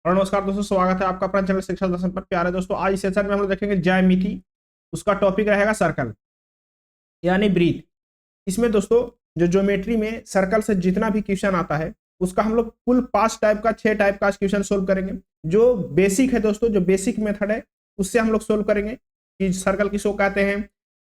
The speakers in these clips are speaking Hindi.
और नमस्कार दोस्तों, स्वागत है आपका अपना चैनल शिक्षा दर्शन पर। प्यारे दोस्तों, आज इस सेशन में हम लोग देखेंगे ज्यामिति। उसका टॉपिक रहेगा सर्कल यानी ब्रीथ। इसमें दोस्तों जो ज्योमेट्री में सर्कल से जितना भी क्वेश्चन आता है उसका हम लोग कुल 5 टाइप का 6 टाइप का क्वेश्चन सोल्व करेंगे। जो बेसिक है दोस्तों, जो बेसिक मेथड है उससे हम लोग सोल्व करेंगे कि सर्कल किसको कहते हैं,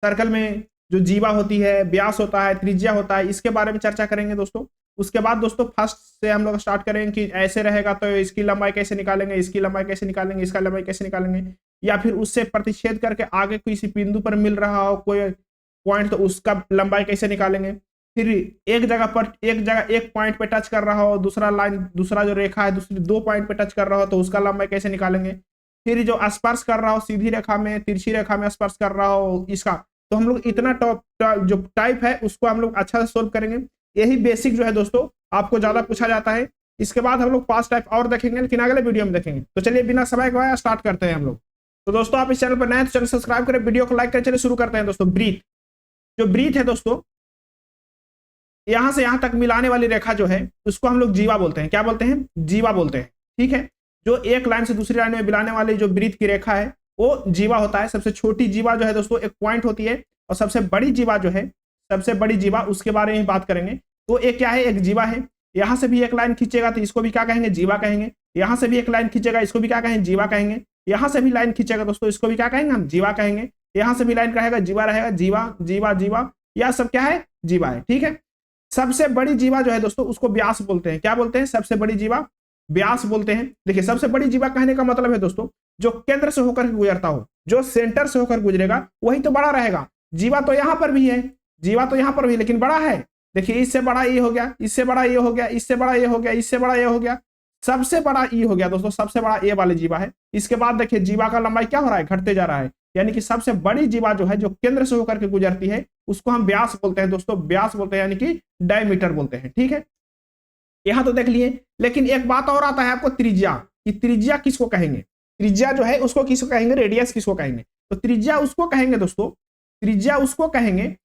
सर्कल में जो जीवा होती है, व्यास होता है, त्रिज्या होता है, इसके बारे में चर्चा करेंगे दोस्तों। उसके बाद दोस्तों फर्स्ट से हम लोग स्टार्ट करेंगे कि ऐसे रहेगा तो इसकी लंबाई कैसे निकालेंगे, इसकी लंबाई कैसे निकालेंगे, इसका लंबाई कैसे निकालेंगे, या फिर उससे प्रतिच्छेद करके आगे किसी बिंदु पर मिल रहा हो कोई पॉइंट तो उसका लंबाई कैसे निकालेंगे। फिर एक जगह एक पॉइंट पे टच कर रहा हो, दूसरा लाइन दूसरा जो रेखा है दूसरी 2 पॉइंट पे टच कर रहा हो तो उसका लंबाई कैसे निकालेंगे। फिर जो स्पर्श कर रहा हो सीधी रेखा में, तिरछी रेखा में स्पर्श कर रहा हो इसका, तो हम लोग इतना जो टाइप है उसको हम लोग अच्छा से सोल्व करेंगे। यही बेसिक जो है दोस्तों आपको ज्यादा पूछा जाता है। इसके बाद हम लोग 5 टाइप और देखेंगे, लेकिन अगले वीडियो में देखेंगे। तो चलिए बिना समय गवाए स्टार्ट करते हैं हम लोग। तो दोस्तों आप इस चैनल पर नए तो चैनल सब्सक्राइब करें, वीडियो को लाइक करें। चलिए शुरू करते हैं दोस्तों। ब्रीथ, जो ब्रीथ है दोस्तों, यहां से यहां तक मिलाने वाली रेखा जो है उसको हम लोग जीवा बोलते हैं। क्या बोलते हैं? जीवा बोलते हैं। ठीक है, जो एक लाइन से दूसरी लाइन में मिलाने वाली जो ब्रीथ की रेखा है वो जीवा होता है। सबसे छोटी जीवा जो है दोस्तों एक पॉइंट होती है, और सबसे बड़ी जीवा जो है, सबसे बड़ी जीवा, उसके बारे में बात करेंगे। तो एक क्या है? एक जीवा है। यहां से भी एक लाइन खींचेगा तो इसको भी क्या कहेंगे? जीवा कहेंगे। यहां से भी एक लाइन खींचेगा इसको भी क्या कहेंगे? जीवा कहेंगे। यहां से भी लाइन खींचेगा दोस्तों इसको भी क्या कहेंगे? हम जीवा कहेंगे। यहां से भी लाइन रहेगा जीवा रहेगा, जीवा जीवा जीवा, यह सब क्या है? जीवा है। ठीक है, सबसे बड़ी जीवा जो है दोस्तों उसको व्यास बोलते हैं। क्या बोलते हैं? सबसे बड़ी जीवा व्यास बोलते हैं। देखिए, सबसे बड़ी जीवा कहने का मतलब है दोस्तों जो केंद्र से होकर गुजरता हो, जो सेंटर से होकर गुजरेगा वही तो बड़ा रहेगा। जीवा तो यहां पर भी है, जीवा तो यहां पर भी, लेकिन बड़ा है। देखिए, इससे बड़ा ये हो गया, इससे बड़ा ये हो गया, इससे बड़ा ये हो गया, इससे बड़ा ये हो गया, सबसे बड़ा ये हो गया दोस्तों, सबसे बड़ा ये वाली जीवा है। इसके बाद देखिए जीवा का लंबाई क्या हो रहा है? घटते जा रहा है। यानी कि सबसे बड़ी जीवा जो है जो केंद्र से होकर के गुजरती है उसको हम व्यास बोलते हैं दोस्तों, व्यास बोलते हैं, यानी कि डायमीटर बोलते हैं। ठीक है, यहां तो देख लिए, लेकिन एक बात और आता है आपको, त्रिज्या। कि त्रिज्या किसको कहेंगे? त्रिज्या जो है उसको किसको कहेंगे? रेडियस किसको कहेंगे? तो त्रिज्या उसको कहेंगे दोस्तों, त्रिज्या उसको कहेंगे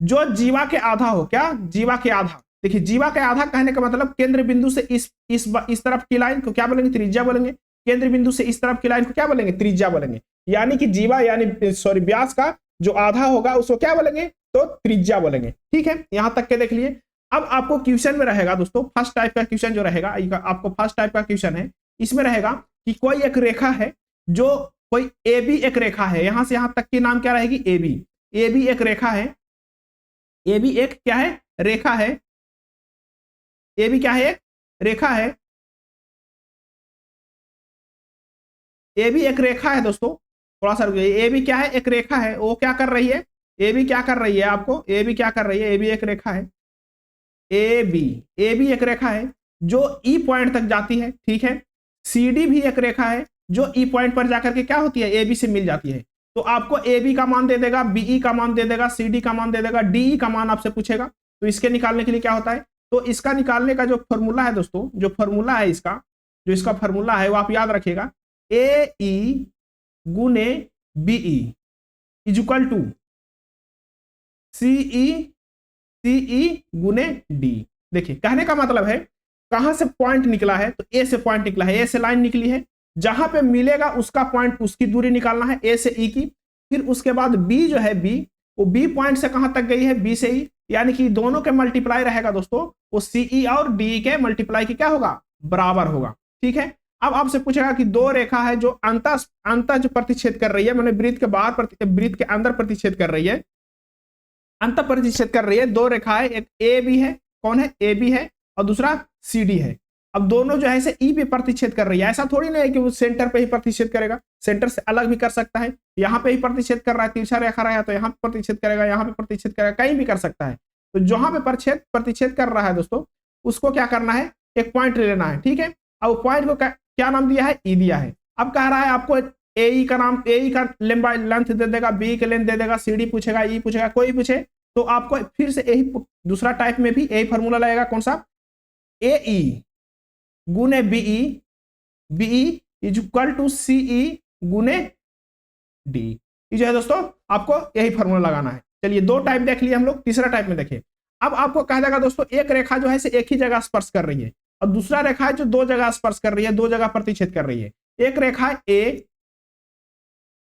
जो जीवा के आधा हो। क्या? जीवा के आधा। देखिए, जीवा के आधा कहने का मतलब केंद्र बिंदु से इस तरफ की लाइन को क्या बोलेंगे? त्रिज्या बोलेंगे। केंद्र बिंदु से इस तरफ की लाइन को क्या बोलेंगे? त्रिज्या बोलेंगे। यानी कि जीवा यानी सॉरी व्यास का जो आधा होगा उसको क्या बोलेंगे? तो त्रिज्या बोलेंगे। ठीक है, यहां तक के देख लिए। अब आपको क्वेश्चन में रहेगा दोस्तों, फर्स्ट टाइप का क्वेश्चन जो रहेगा, आपको फर्स्ट टाइप का क्वेश्चन है, इसमें रहेगा कि कोई एक रेखा है, जो कोई ए बी एक रेखा है, यहां से यहां तक की नाम क्या रहेगी? A B. ए बी एक रेखा है, ए बी एक क्या है? रेखा है। ए बी क्या है? एक रेखा है। ए बी एक रेखा है दोस्तों, थोड़ा सा ए बी क्या है? एक रेखा है। वो क्या कर रही है? ए बी क्या कर रही है? आपको ए बी क्या कर रही है? ए बी एक रेखा है। ए बी एक रेखा है जो ई पॉइंट तक जाती है। ठीक है, सी डी भी एक रेखा है जो ई पॉइंट पर जाकर के क्या होती है? ए बी से मिल जाती है। तो आपको ए बी का मान दे देगा, बीई का मान दे देगा, सी डी का मान दे देगा, डीई का मान आपसे पूछेगा। तो इसके निकालने के लिए क्या होता है? तो इसका निकालने का जो फॉर्मूला है दोस्तों, जो फॉर्मूला है इसका, जो इसका फॉर्मूला है वो आप याद रखिएगा, ए ई गुने BE is equal to CE गुने डी। देखिए, कहने का मतलब है कहां से पॉइंट निकला है? तो ए से पॉइंट निकला है, ए से लाइन निकली है, जहां पे मिलेगा उसका पॉइंट, उसकी दूरी निकालना है ए से ई की। फिर उसके बाद बी जो है, बी, वो बी पॉइंट से कहां तक गई है? बी से ई, यानी कि दोनों के मल्टीप्लाई रहेगा दोस्तों, वो सीई और डी के मल्टीप्लाई की क्या होगा? बराबर होगा। ठीक है, अब आपसे पूछेगा कि दो रेखा है जो अंतर जो प्रतिच्छेद कर रही है, मैंने वृत्त के बाहर वृत्त के अंदर प्रतिच्छेद कर रही है, अंत प्रतिच्छेद कर रही है। दो रेखा है, एक ए बी है, कौन है? ए बी है, और दूसरा सी डी है। अब दोनों जो है इसे ई पे प्रतिच्छेद कर रही है। ऐसा थोड़ी नहीं है कि वो सेंटर पे ही प्रतिच्छेद करेगा, सेंटर से अलग भी कर सकता है। यहाँ पे ही प्रतिच्छेद कर रहा है, तिरछा रेखा रहा है तो यहाँ पे प्रतिच्छेद करेगा, यहाँ पे प्रतिच्छेद करेगा, कहीं भी कर सकता है। तो जहां पे प्रतिच्छेद कर रहा है दोस्तों, उसको क्या करना है? एक पॉइंट ले लेना है। ठीक है, अब पॉइंट को क्या नाम दिया है? ई दिया है। अब कह रहा है आपको ए ई का नाम, ए ई का लंबाई लेंथ दे देगा, बी का लेंथ दे देगा, सी डी पूछेगा, ई पूछेगा, कोई पूछे तो आपको फिर से यही दूसरा टाइप में भी यही फॉर्मूला लगेगा। कौन सा? ए ई गुने BE, BE is equal to CE गुने डी। ये जो है दोस्तों आपको यही फॉर्मूला लगाना है। चलिए, 2 टाइप देख लिए हम लोग, तीसरा टाइप में देखिए। अब आपको कह देगा दोस्तों एक रेखा जो है एक ही जगह स्पर्श कर रही है, और दूसरा रेखा है जो दो जगह स्पर्श कर रही है, दो जगह प्रतिच्छेद कर रही है। एक रेखा है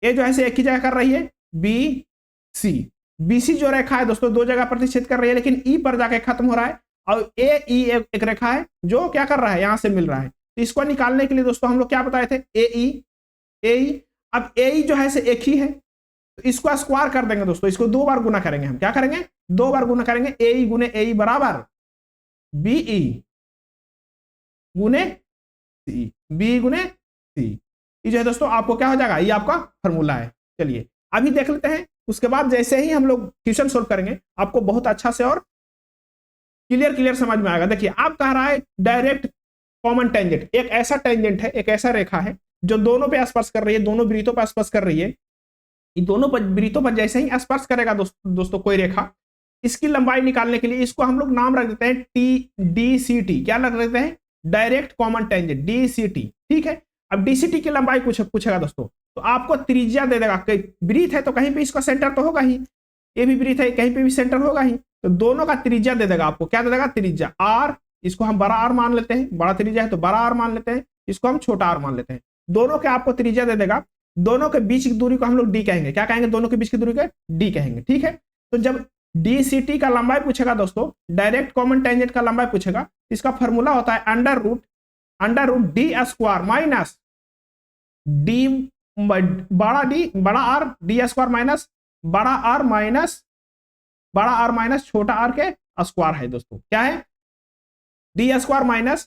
ए जो है एक ही जगह कर रही है बी सी। बीसी जो रेखा है दोस्तों दो जगह प्रतिच्छेद कर रही है, लेकिन ई पर जाके खत्म हो रहा है। और ए ई एक रेखा है जो क्या कर रहा है, यहां से मिल रहा है। तो इसको निकालने के लिए दोस्तों हम लोग क्या बताए थे, ए ई। अब ए ई जो है एक ही है, तो इसको स्क्वायर कर देंगे दोस्तों, इसको दो बार गुना करेंगे। हम क्या करेंगे, दो बार गुना करेंगे। ए ई गुने ए ई बराबर बी ई गुने सी, बी गुने सी। ये जो है दोस्तों आपको क्या हो जाएगा, ये आपका फॉर्मूला है। चलिए अभी देख लेते हैं। उसके बाद जैसे ही हम लोग क्वेश्चन सोल्व करेंगे आपको बहुत अच्छा से और क्लियर समझ में आएगा। देखिए आप कह रहा है डायरेक्ट कॉमन टेंजेंट, एक ऐसा टेंजेंट है, एक ऐसा रेखा है जो दोनों पे स्पर्श कर रही है, दोनों वृत्तों पर स्पर्श कर रही है। ये दोनों वृत्तों पर जैसे ही स्पर्श करेगा दोस्तों कोई रेखा, इसकी लंबाई निकालने के लिए इसको हम लोग नाम रख देते हैं टी डी सी टी। क्या रख देते हैं, direct common tangent D C T. ठीक है, अब डीसीटी की लंबाई पूछेगा दोस्तों, तो आपको त्रिज्या दे देगा। वृत्त है तो कहीं पे इसका सेंटर तो होगा ही, ये भी वृत्त है कहीं पे भी सेंटर होगा ही, तो दोनों का त्रिज्या दे देगा आपको। क्या दे देगा, त्रिज्या आर। इसको हम बड़ा आर मान लेते हैं, बड़ा त्रिज्या है तो बड़ा आर मान लेते हैं, इसको हम छोटा आर मान लेते हैं। दोनों के आपको त्रिज्या दे देगा। दोनों के बीच की दूरी को हम लोग डी कहेंगे। क्या कहेंगे, दोनों के बीच की दूरी को डी कहेंगे। ठीक है, तो जब डीसीटी का लंबाई पूछेगा दोस्तों, डायरेक्ट कॉमन टेंजेंट का लंबाई पूछेगा, इसका फॉर्मूला होता है under root D square minus D बड़ा आर डी स्क्वायर माइनस बड़ा आर माइनस छोटा आर के स्क्वायर है दोस्तों। क्या है, डी स्क्वायर माइनस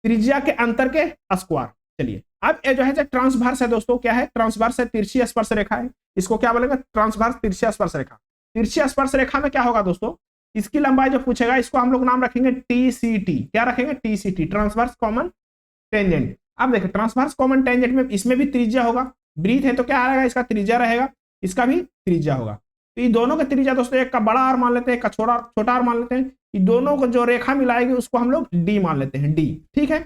त्रिज्या के अंतर के स्क्वायर। चलिए अब ये जो है ट्रांसवर्स है दोस्तों, क्या है, ट्रांसवर्स है, तिरछी स्पर्श रेखा है। इसको क्या बोलेंगे, ट्रांसवर्स तिरछी स्पर्श रेखा। तिरछी स्पर्श रेखा में क्या होगा दोस्तों, इसकी लंबाई जो पूछेगा इसको हम लोग नाम रखेंगे टीसीटी। क्या रखेंगे, टीसीटी, ट्रांसवर्स कॉमन टेंजेंट। अब देखिए ट्रांसवर्स कॉमन टेंजेंट में इसमें भी त्रिज्या होगा, वृत्त है तो क्या आएगा, इसका त्रिज्या रहेगा, इसका भी त्रिज्या होगा। तो ये दोनों का त्रिज्या दोस्तों, एक का बड़ा आर मान लेते हैं, एक का छोटा आर मान लेते हैं। ये दोनों को जो रेखा मिलाएगी उसको हम लोग डी मान लेते हैं, डी। ठीक है,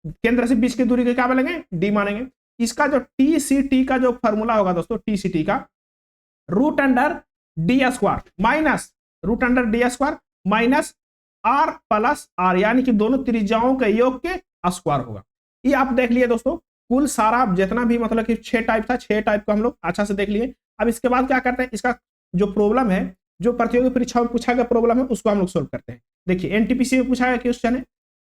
केंद्र से बीच की दूरी को क्या बोलेंगे, डी मानेंगे। इसका जो टीसीटी का जो फॉर्मूला होगा दोस्तों, टीसीटी का root under D square minus R plus R, यानी कि दोनों त्रिज्याओं के योग के स्क्वायर होगा। ये आप देख लिए दोस्तों, कुल सारा जितना भी मतलब कि 6 टाइप था, 6 टाइप को हम लोग अच्छा से देख लिए। अब इसके बाद क्या करते हैं, इसका जो प्रॉब्लम है, जो प्रतियोगी परीक्षा में पूछा गया प्रॉब्लम है, उसको हम लोग सोल्व करते हैं। देखिए एनटीपीसी में पूछा गया क्वेश्चन है।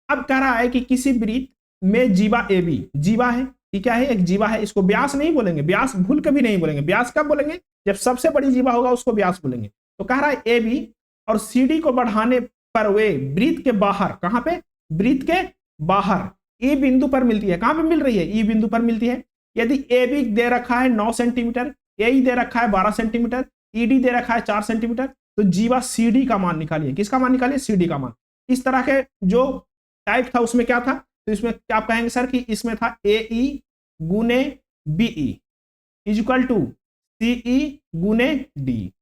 अब कह रहा है कि किसी वृत्त में जीवा ए बी, जीवा है, ये क्या है, एक जीवा है। इसको व्यास नहीं बोलेंगे, व्यास भूल के भी नहीं बोलेंगे। व्यास कब बोलेंगे, जब सबसे बड़ी जीवा होगा उसको व्यास बोलेंगे। तो कह रहा है ए बी और सी डी को बढ़ाने पर वे वृत्त के बाहर, कहां पे, वृत्त के बाहर ई बिंदु पर मिलती है। कहां पे मिल रही है, ई बिंदु पर मिलती है। यदि ए बी दे रखा है 9 सेंटीमीटर, ए दे रखा है 12 सेंटीमीटर, ईडी दे रखा है 4 सेंटीमीटर, तो जीवा सीडी का मान निकालिए। किसका मान निकालिए, सीडी का मान। इस तरह के जो टाइप था उसमें क्या था, तो इसमें क्या आप कहेंगे सर कि इसमें था ए ई गुने बी ई इक्वल टू सी ई गुने डी,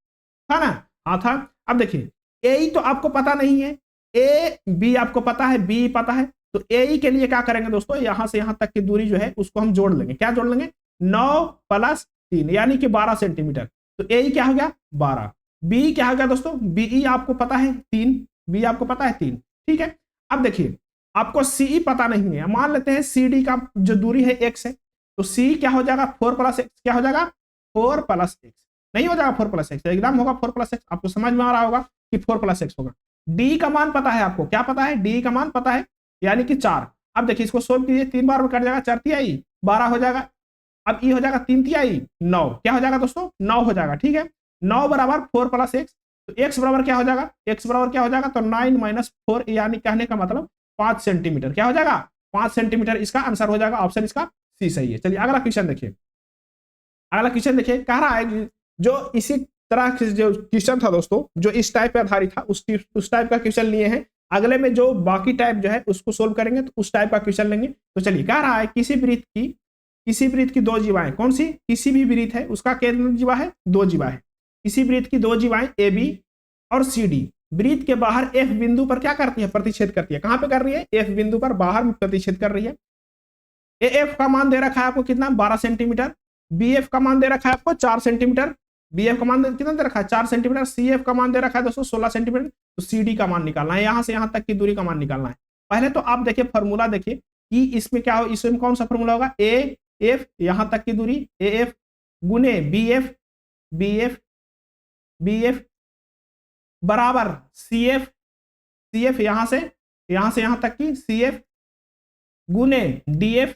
था ना, हाँ था। अब देखिए ए ई तो आपको पता नहीं है, ए बी आपको पता है, बी पता है। तो ए ई के लिए क्या करेंगे दोस्तों, यहां से यहां तक की दूरी जो है उसको हम जोड़ लेंगे। क्या जोड़ लेंगे, 9 + 3 यानी कि 12 सेंटीमीटर। तो ए ई क्या हो गया, 12। बी क्या हो गया दोस्तों, बीई आपको पता है 3, बी आपको पता है 3। ठीक है, अब देखिए आपको सीई पता नहीं है, मान लेते हैं सीडी का जो दूरी है x है, तो सी क्या हो जाएगा, 4 + x, क्या हो जाएगा 4 + x, नहीं हो जाएगा 4 + x, एकदम होगा 4 + x। आपको समझ में आ रहा होगा कि 4 + x होगा। डी का मान पता है आपको, क्या पता है, डी का मान पता है, यानी कि 4। अब देखिए इसको सोल्व कीजिए, 3 बार में कट जाएगा, 4 तिहाई 12 हो जाएगा। अब ई हो जाएगा 3 तिहाई 9, क्या हो जाएगा दोस्तों, 9 हो जाएगा। ठीक है, 9 बराबर 4 + x, तो x बराबर क्या हो जाएगा, x बराबर क्या हो जाएगा, तो 9 - 4, यानी कहने का मतलब 5 सेंटीमीटर। क्या हो जाएगा, 5 सेंटीमीटर इसका आंसर हो जाएगा। ऑप्शन इसका सी सही है। चलिए अगला क्वेश्चन देखिए, अगला क्वेश्चन देखिए, कह रहा है जो इसी तरह के जो क्वेश्चन था दोस्तों, जो इस टाइप पे आधारित था, उस टाइप का क्वेश्चन लिए हैं। अगले में जो बाकी टाइप जो है उसको सोल्व करेंगे तो उस टाइप का क्वेश्चन लेंगे। तो चलिए कह रहा है किसी वृत्त की 2 जीवाएं, कौन सी, किसी भी वृत्त है उसका केंद्र जीवा है, 2 जीवा है। किसी वृत्त की 2 जीवाएं ए बी और सी डी वृत्त के बाहर एफ बिंदु पर क्या करती है, प्रतिच्छेद करती है। कहां पे कर रही है, एफ बिंदु पर बाहर में प्रतिच्छेद कर रही है। ए एफ का मान दे रखा है आपको कितना, 12 सेंटीमीटर। बी एफ का मान दे रखा है आपको 4 सेंटीमीटर। बी एफ का मान कितना दे रखा है, 4 सेंटीमीटर। सी एफ का मान दे रखा है दोस्तों 16 सेंटीमीटर। तो सी डी का मान निकालना है, यहां से यहां तक की दूरी का मान निकालना है। पहले तो आप देखिए फॉर्मूला देखिए कि इसमें क्या हो, इसमें कौन सा फॉर्मूला होगा, ए एफ यहां तक की दूरी ए एफ गुने B F B F B F बराबर सी एफ यहां से यहां तक की सी एफ गुने डी एफ।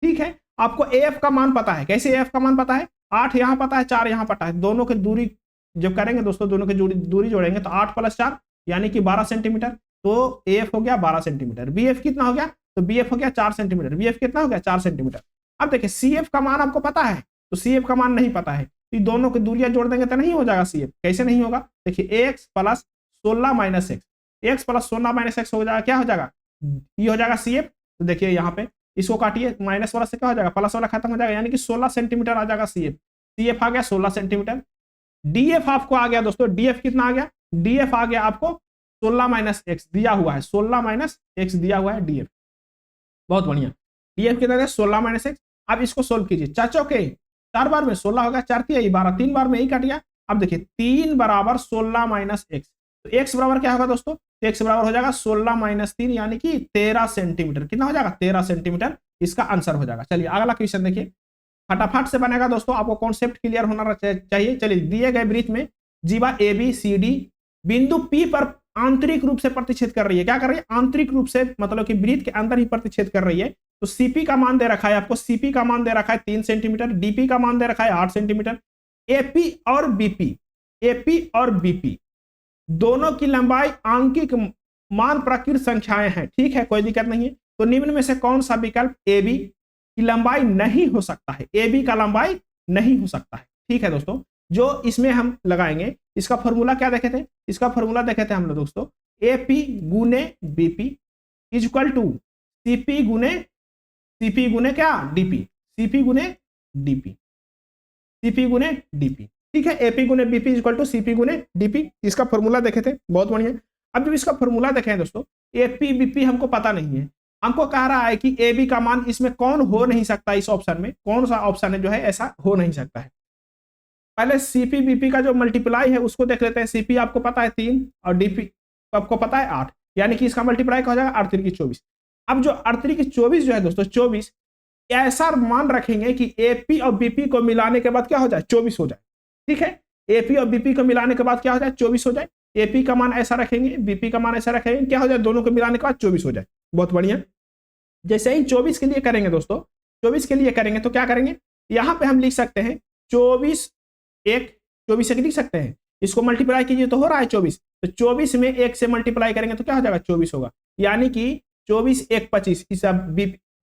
ठीक है, आपको ए एफ का मान पता है, कैसे ए एफ का मान पता है, 8 यहां पता है 4 यहां पता है, दोनों की दूरी जब करेंगे दोस्तों, दोनों की दूरी जोड़ेंगे तो 8 + 4 यानी कि 12 सेंटीमीटर, तो ए एफ हो गया 12 सेंटीमीटर। बी एफ कितना हो गया, तो बी एफ हो गया 4 सेंटीमीटर। बी एफ कितना हो गया 4 सेंटीमीटर। अब देखिए सी एफ का मान आपको पता है, तो सी एफ का मान नहीं पता है, तो दोनों की दूरियां जोड़ देंगे तो नहीं हो जाएगा सी एफ। कैसे नहीं होगा, देखिए x plus 16 minus x, x plus 16 minus x हो जाएगा, क्या हो जाएगा, ये हो जाएगा सी एफ। तो देखिए यहाँ पे इसको काटिए, माइनस वाला से क्या हो जाएगा, प्लस वाला खत्म हो जाएगा, यानी कि 16 सेंटीमीटर आ जाएगा सी एफ। सी एफ आ गया 16 सेंटीमीटर। डी एफ आपको आ गया दोस्तों, डी एफ कितना आ गया, डी एफ आ गया आपको 16 माइनस एक्स दिया हुआ है, 16 माइनस एक्स दिया हुआ है डी एफ। बहुत बढ़िया, डी एफ कितना है 16 माइनस एक्स। अब इसको सोल्व कीजिए, चाचो के 4 बार में 16 होगा, 4 3 12, 3 बार में यही काट गया। अब देखिए 3 बराबर 16 माइनस एक्स, तो एक्स बराबर क्या होगा दोस्तों, एक्स बराबर हो जाएगा 16 माइनस 3 यानी कि 13 सेंटीमीटर। कितना हो जाएगा 13 सेंटीमीटर, इसका आंसर हो जाएगा। चलिए अगला क्वेश्चन देखिए, फटाफट से बनेगा दोस्तों, आपको कॉन्सेप्ट क्लियर होना चाहिए। चलिए दिए गए वृत्त में जीवा ए बी सी डी बिंदु पी पर आंतरिक रूप से प्रतिच्छेद कर रही है। क्या कर रही है, आंतरिक रूप से, मतलब कि वृत्त के अंदर ही प्रतिच्छेद कर रही है। तो सीपी का मान दे रखा है आपको, सीपी का मान दे रखा है 3 सेंटीमीटर, डीपी का मान दे रखा है 8 सेंटीमीटर, एपी और बीपी दोनों की लंबाई आंकिक मान प्रकृत संख्याएं हैं। ठीक है, कोई दिक्कत नहीं है। तो निम्न में से कौन सा विकल्प ए बी की लंबाई नहीं हो सकता है, ए बी का लंबाई नहीं हो सकता है। ठीक है दोस्तों, जो इसमें हम लगाएंगे, इसका फॉर्मूला क्या देखे थे, इसका फॉर्मूला देखे थे हम लोग दोस्तों, एपी गुने BP is equal to CP गुने क्या डीपी, सीपी गुने डीपी। ठीक है, एपी गुने BP is equal to CP गुने डीपी, इसका फॉर्मूला देखे थे, बहुत बढ़िया। अब जब इसका फॉर्मूला देखें दोस्तों, एपी बीपी हमको पता नहीं है, हमको कह रहा है कि ए बी का मान इसमें कौन हो नहीं सकता, इस ऑप्शन में कौन सा ऑप्शन है जो है ऐसा हो नहीं सकता है। पहले सीपी बीपी का जो मल्टीप्लाई है उसको देख लेते हैं। सीपी आपको पता है 3 और डीपी आपको पता है 8, यानी कि इसका मल्टीप्लाई क्या हो जाएगा 8 3 24। अब जो 8 3 24 जो है दोस्तों 24, ऐसा मान रखेंगे कि एपी और बीपी को मिलाने के बाद क्या हो जाए 24 हो जाए। ठीक है, एपी और बीपी को मिलाने के बाद क्या हो जाए 24 हो जाए। एपी का मान ऐसा रखेंगे, बीपी का मान ऐसा रखेंगे, क्या हो जाए दोनों को मिलाने के बाद 24 हो जाए। बहुत बढ़िया। जैसे ही 24 के लिए करेंगे दोस्तों, 24 के लिए करेंगे तो क्या करेंगे, यहां पे हम लिख सकते हैं 24 1 लिख सकते हैं, इसको मल्टीप्लाई कीजिए तो हो रहा है 24, तो 24 में 1 से मल्टीप्लाई करेंगे तो क्या हो जाएगा 24 होगा, यानी कि 24 1 25। इस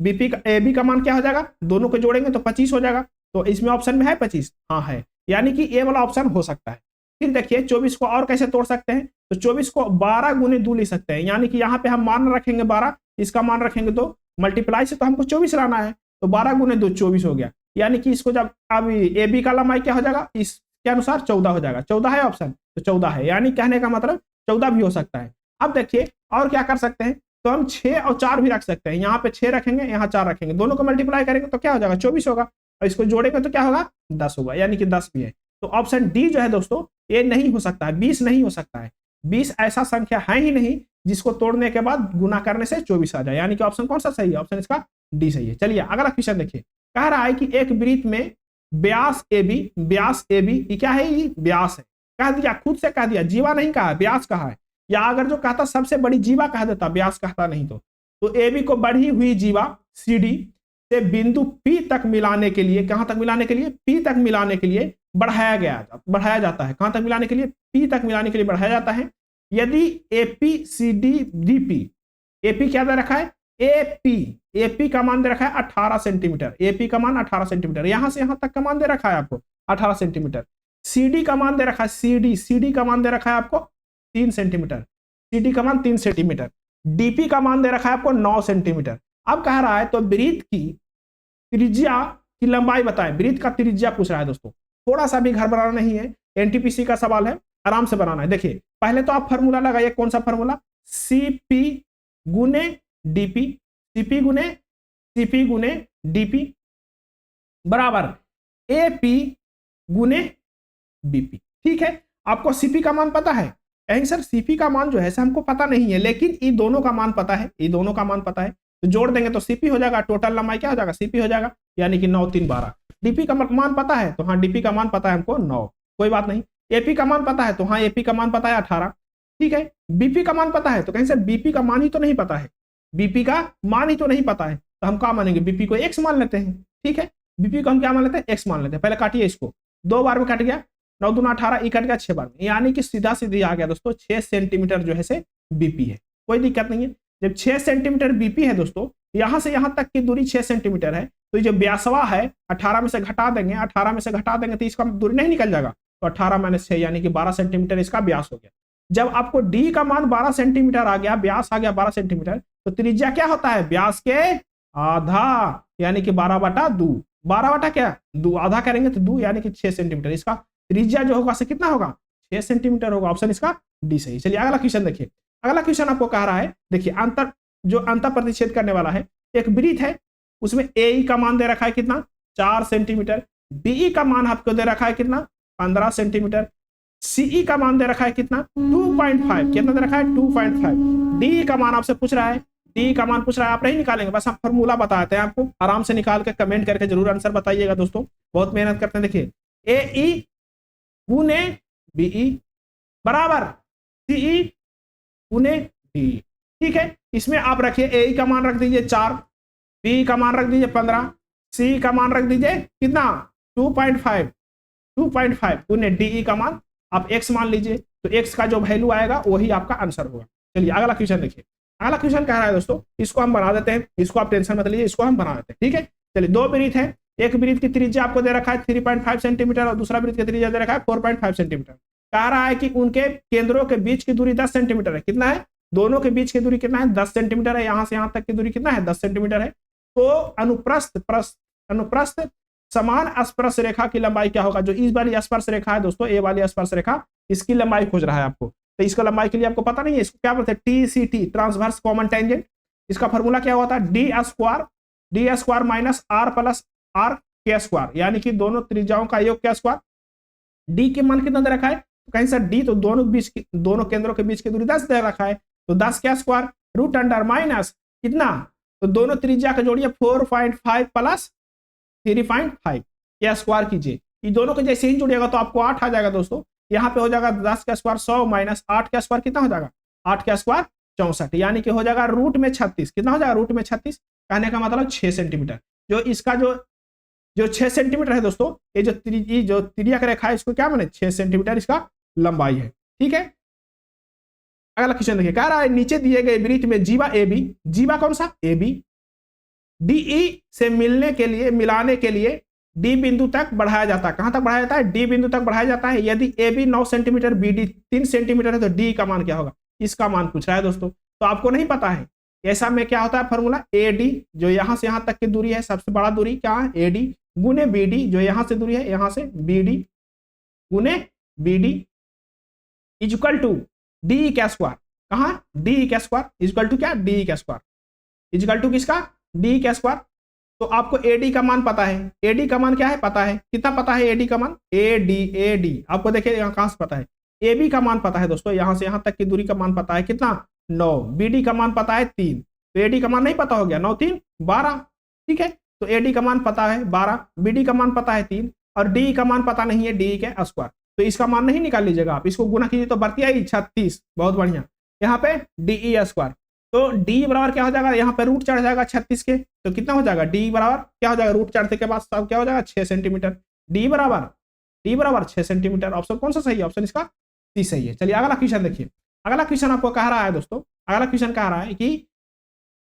बीपी का ए बी का मान क्या हो जाएगा, दोनों को जोड़ेंगे तो 25 हो जाएगा। तो इसमें ऑप्शन में है 25, हाँ है, यानी कि ए वाला ऑप्शन हो सकता है। फिर देखिए 24 को और कैसे तोड़ सकते हैं, तो 24 को 12 गुने 2 लिख सकते हैं, यानी कि यहाँ पे हम मान रखेंगे 12, इसका मान रखेंगे 2, मल्टीप्लाई से तो हमको 24 लाना है, तो 12 गुने 2 24 हो गया, यानी कि इसको जब अब ए बी का लंबाई क्या हो जाएगा, इसके अनुसार 14 हो जाएगा। 14 है ऑप्शन, तो 14 है, यानी कहने का मतलब 14 भी हो सकता है। अब देखिए और क्या कर सकते हैं, तो हम 6 और 4 भी रख सकते हैं, यहाँ पे 6 रखेंगे, यहाँ 4 रखेंगे, दोनों को मल्टीप्लाई करेंगे तो क्या हो जाएगा 24 होगा, और इसको जोड़ेंगे तो क्या होगा 10 होगा, यानी कि 10 भी है। तो ऑप्शन डी जो है दोस्तों ये नहीं हो सकता है, 20 नहीं हो सकता है। 20 ऐसा संख्या है ही नहीं जिसको तोड़ने के बाद गुना करने से 24 आ जाए, यानी कि ऑप्शन कौन सा सही है, ऑप्शन इसका डी सही है। चलिए अगला क्वेश्चन देखिए, कह रहा है कि एक वृत्त में व्यास ए बी क्या है, ये व्यास है, कह दिया, खुद से कह दिया, जीवा नहीं कहा, व्यास कहा है, या अगर जो कहता सबसे बड़ी जीवा कह देता, व्यास कहता नहीं तो ए बी को बढ़ी हुई जीवा सी डी से बिंदु पी तक मिलाने के लिए, कहां तक मिलाने के लिए, पी तक मिलाने के लिए बढ़ाया जाता है। कहां तक मिलाने के लिए, पी तक मिलाने के लिए बढ़ाया जाता है। यदि AP C D DP, AP क्या दे रखा है, एपी का मान दे रखा है 18 सेंटीमीटर, एपी का मान 18 सेंटीमीटर, यहां से यहां तक का मान दे रखा है आपको 18 सेंटीमीटर। सीडी का मान दे रखा है, सीडी का मान दे रखा है आपको 3 सेंटीमीटर, सीडी का मान 3 सेंटीमीटर, डीपी का मान दे रखा है आपको 9 सेंटीमीटर। अब कह रहा है तो वृत्त की त्रिज्या की लंबाई बताएं, वृत्त का त्रिज्या पूछ रहा है दोस्तों, थोड़ा सा भी घर बनाना नहीं है, एनटीपीसी का सवाल है, आराम से बनाना है। देखिए पहले तो आप फार्मूला लगाइए, कौन सा फार्मूला, सीपी गुने डीपी, सीपी गुने डीपी बराबर एपी गुने बीपी। ठीक है, आपको सीपी का मान पता है, कहेंगे सर सीपी का मान जो है हमको पता नहीं है, लेकिन ई दोनों का मान पता है, ई दोनों का मान पता है, तो जोड़ देंगे तो सीपी हो जाएगा, टोटल लंबाई क्या हो जाएगा, सीपी हो जाएगा, यानी कि 9 3 12। डीपी का मान पता है, तो हाँ डीपी का मान पता है हमको 9, कोई बात नहीं। एपी का मान पता है, तो हाँ एपी का मान पता है 18, ठीक है। बीपी का मान पता है, तो कहीं सर बीपी का मान ही तो नहीं पता है, बीपी का मान ही तो नहीं पता है, तो हम क्या मानेंगे, बीपी को एक्स मान लेते हैं, ठीक है। बीपी को हम क्या मान लेते हैं, एक्स मान लेते हैं। पहले काटिए इसको, 2 बार में कट गया, 9 दूना 18, ई कट गया 6 बार में, यानी कि सीधा सीधी आ गया दोस्तों 6 सेंटीमीटर जो है से बीपी है, कोई दिक्कत नहीं है। जब 6 सेंटीमीटर बीपी है दोस्तों, यहां से यहां तक की दूरी 6 सेंटीमीटर है, तो जो ब्यासवा है 18 में से घटा देंगे, 18 में से घटा देंगे तो इसका दूरी नहीं निकल जाएगा, तो 18 - 6 यानी कि 12 सेंटीमीटर इसका व्यास हो गया। जब आपको डी का मान 12 सेंटीमीटर आ गया, व्यास आ गया 12 सेंटीमीटर, तो त्रिज्या क्या होता है, व्यास के आधा, यानी कि 12/2, 12 क्या 2, आधा करेंगे तो 2 यानी कि 6 सेंटीमीटर, इसका त्रिज्या जो होगा से कितना होगा, 6 सेंटीमीटर होगा। ऑप्शन इसका डी सही। चलिए अगला क्वेश्चन देखिए, अगला क्वेश्चन आपको कह रहा है, देखिए अंतर प्रतिच्छेद करने वाला है, एक वृत्त है, उसमें ए का मान दे रखा है कितना, 4 सेंटीमीटर, बीई का मान आपको दे रखा है कितना, 15 सेंटीमीटर, सीई का मान दे रखा है कितना, 2.5, कितना दे रखा है 2.5, डी का मान आपसे पूछ रहा है, डी का मान पूछ रहा है, आप नहीं निकालेंगे, बस हम फॉर्मूला बताते हैं आपको, आराम से निकाल के कमेंट करके जरूर आंसर बताइएगा दोस्तों, बहुत मेहनत करते हैं। देखिए ए ई गुने बीई बराबर सीई गुने डी, ठीक है। इसमें आप रखिए ए का मान रख दीजिए 4, बी का मान रख दीजिए 15, सी का मान रख दीजिए कितना 2.5 गुने डी का मान आप x मान लीजिए, तो x का जो वैल्यू आएगा वही आपका आंसर होगा। चलिए अगला क्वेश्चन देखिए, अगला क्वेश्चन कह रहा है दोस्तों, इसको हम बना देते हैं, इसको आप टेंशन मत लीजिए, इसको हम बना देते हैं, ठीक है। चलिए 2 वृत्त है, एक वृत्त की त्रिज्या आपको दे रखा है 3.5 सेंटीमीटर और दूसरा वृत्त की त्रिज्या दे रखा है 4.5 सेंटीमीटर। कह रहा है कि उनके केंद्रों के बीच की दूरी 10 सेंटीमीटर है, कितना है, दोनों के बीच की दूरी कितना है, 10 सेंटीमीटर है, यहां से यहां तक की दूरी कितना है, 10 सेंटीमीटर है। तो अनुप्रस्थ समान स्पर्श रेखा की लंबाई क्या होगा, जो इस वाली स्पर्श रेखा है दोस्तों, ए वाली स्पर्श रेखा, इसकी लंबाई खोज रहा है आपको, तो इसका लंबाई के लिए आपको पता नहीं है, इसको क्या बोलते हैं, TCT, ट्रांसवर्स कॉमन टेंजेंट। इसका फॉर्मूला क्या होता है, D square minus R plus R के स्क्वायर, यानी कि दोनों त्रिज्याओं का योग का स्क्वायर। डी के मान कितना दे रखा है, तो कहीं सर डी तो दोनों केंद्रों के बीच की दूरी 10 दे रखा है, तो 10 क्या स्क्वायर रूट अंडर माइनस कितना, तो दोनों त्रिज्या का जोड़िए 4.5 प्लस 3.5 क्या स्क्वायर कीजिए, ये दोनों के जैसे ही जुड़ेगा तो आपको 8 आ जाएगा दोस्तों। यहाँ पे हो जाएगा 10 का स्क्वायर 100 माइनस 8 का स्क्वायर कितना हो जाएगा, 8 का स्क्वायर 64, यानी कि हो जाएगा रूट में 36, कितना हो जाएगा रूट में 36, कहने का मतलब 6 सेंटीमीटर। जो इसका जो 6 सेंटीमीटर है दोस्तों, ये जो तिर्यक रेखा है इसको क्या माने 6 सेंटीमीटर इसका लंबाई है, ठीक है। अगला क्वेश्चन देखिए, कह रहा है नीचे दिए गए वृत्त में जीवा ए बी, जीवा कौन सा ए बी, डीई से मिलाने के लिए डी बिंदु तक बढ़ाया जाता है, कहां तक बढ़ाया जाता है, डी बिंदु तक बढ़ाया जाता है। यदि A B 9 centimetre, B D 3 centimetre है, तो डी का मान क्या होगा, इसका मान पूछ रहा है दोस्तों, तो आपको नहीं पता है। ऐसा में क्या होता है फॉर्मूला, ए डी जो यहां से यहां तक की दूरी है, सबसे बड़ा दूरी क्या है ए डी, गुने बी डी जो यहां से दूरी है, यहां से बी डी गुने B D equal to D का स्क्वायर, कहां डी का स्क्वायर इक्वल टू क्या, डी का स्क्वायर इक्वल टू किसका, डी का स्क्वायर। तो आपको एडी का मान पता है, एडी का मान क्या है पता है, कितना पता है एडी का मान, एडी आपको देखिए यहाँ कहां से पता है, ए बी का मान पता है दोस्तों, यहां से यहां तक की दूरी का मान पता है कितना 9, बीडी का मान पता है 3, तो एडी का मान नहीं पता हो गया, 9 3 12, ठीक है। तो एडी का मान पता है 12, बीडी का मान पता है 3 और डी का मान पता नहीं है, डी के स्क्वायर, तो इसका मान नहीं निकाल लीजिएगा आप, इसको गुना कीजिए तो बढ़ती आई 36, बहुत बढ़िया। यहाँ पे डी स्क्वायर, तो डी बराबर क्या हो जाएगा, यहाँ पे रूट चढ़ जाएगा 36 के, तो कितना हो जाएगा डी बराबर क्या हो जाएगा, रूट चढ़ने के बाद सब क्या हो जाएगा 6 सेंटीमीटर, डी बराबर 6 सेंटीमीटर। ऑप्शन कौन सा सही है, ऑप्शन इसका सी सही है। चलिए अगला क्वेश्चन देखिए, अगला क्वेश्चन आपको कह रहा है दोस्तों, अगला क्वेश्चन कह रहा है कि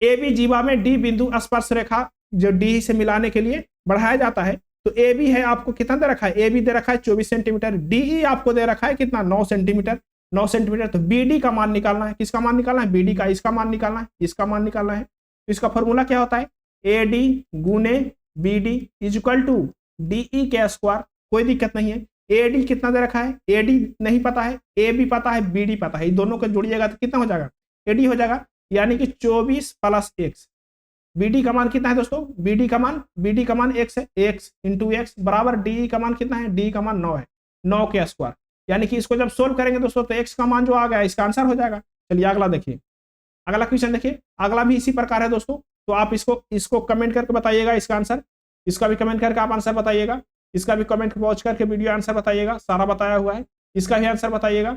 ए बी जीवा में डी बिंदु स्पर्श रेखा जो डी से मिलाने के लिए बढ़ाया जाता है, तो ए बी है आपको कितना दे रखा है, ए बी दे रखा है 24 सेंटीमीटर, डीई आपको दे रखा है कितना 9 सेंटीमीटर, 9 सेंटीमीटर। तो बीडी का मान निकालना है, किसका मान निकालना है, बीडी का, इसका मान निकालना है, इसका मान निकालना है। तो इसका फॉर्मूला क्या होता है, ए डी गुने B D equal to DE के स्क्वायर, कोई दिक्कत नहीं है। ए डी कितना दे रखा है, ए डी नहीं पता है, ए बी पता है, बी डी पता है, दोनों को जोड़िएगा तो कितना हो जाएगा, ए डी हो जाएगा, यानी कि 24 प्लस एक्स। बीडी का मान कितना है दोस्तों, बीडी का मान x है, x इंटू एक्स बराबर डी का मान कितना है, डी का मान 9 है, 9 के स्क्वायर, यानी कि इसको जब सोल्व करेंगे दोस्तों तो x का मान जो आ गया इसका आंसर हो जाएगा। चलिए अगला देखिए, अगला क्वेश्चन देखिए, अगला भी इसी प्रकार है दोस्तों। तो आप इसको कमेंट करके बताइएगा इसका आंसर, इसका भी कमेंट करके आप आंसर बताइएगा, इसका भी कमेंट पहुंच करके वीडियो आंसर बताइएगा, सारा बताया हुआ है, इसका भी आंसर बताइएगा।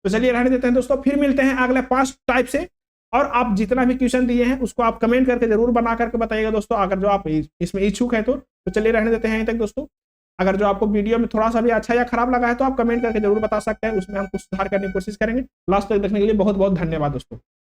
तो चलिए रहने देते हैं दोस्तों, फिर मिलते हैं अगले 5 टाइप से। और आप जितना भी क्वेश्चन दिए हैं उसको आप कमेंट करके जरूर बना करके बताइएगा दोस्तों, अगर जो आप इसमें इच्छुक है तो चलिए रहने देते हैं यहीं तक दोस्तों। अगर जो आपको वीडियो में थोड़ा सा भी अच्छा या खराब लगा है तो आप कमेंट करके जरूर बता सकते हैं, उसमें हम कुछ सुधार करने की कोशिश करेंगे। लास्ट तक देखने के लिए बहुत बहुत धन्यवाद दोस्तों।